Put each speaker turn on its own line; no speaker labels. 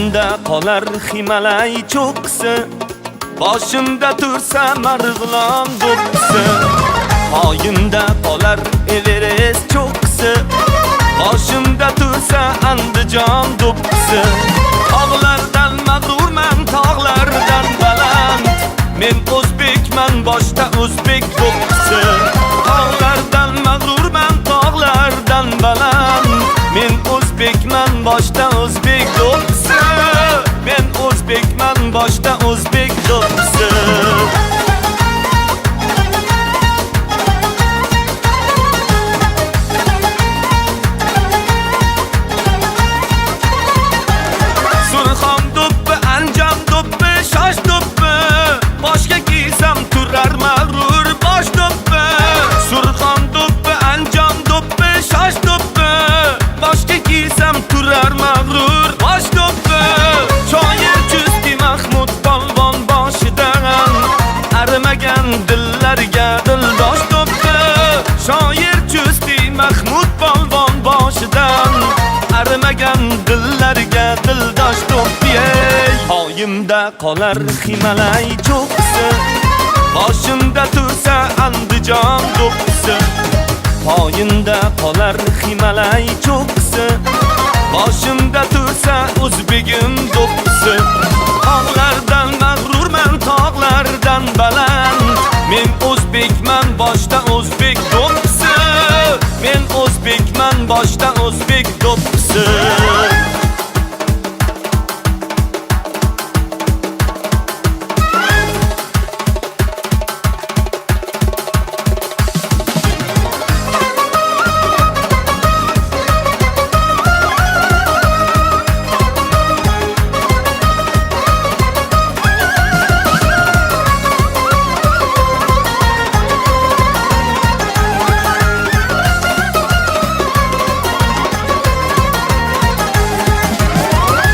Poyimda qolar Himalay cho'qqisi, boshimda tursa Marg'ilon do'ppisi. Poyimda qolar Everest cho'qqisi, boshimda tursa Andijon do'ppisi. Tog'lardan mag'rurman, tog'lardan baland, men o'zbekman, boshda o'zbek do'ppisi. Tog'lardan mag'rurman, tog'lardan baland, men o'zbekman, boshda o'zbek do'ppisi. Men o'zbekman, boshda o'zbek do'ppisi. Surxon do'ppi, Anjom do'ppi, Shosh do'ppi, boshga kiysam turar mag'rur bosh do'ppi. Surxon do'ppi, Anjom do'ppi, Shosh do'ppi, boshga kiysam turar mag'rur bosh do'ppi. Shoir Chusti Mahmud polvon boshidan arimagan dillarga dildosh do'ppi. Shoir Chusti Mahmud polvon boshidan arimagan dillarga dildosh do'ppi. Poyimda qolar Himalay cho'qqisi, boshimda tursa Andijon do'ppisi. Poyimda qolar Himalay cho'qqisi, boshimda tursa o'zbegim do'ppisi. Tog'lardan mag'rurman, tog'lardan baland, men o'zbekman, boshda o'zbek do'ppisi. Men o'zbekman, boshda o'zbek do'ppisi.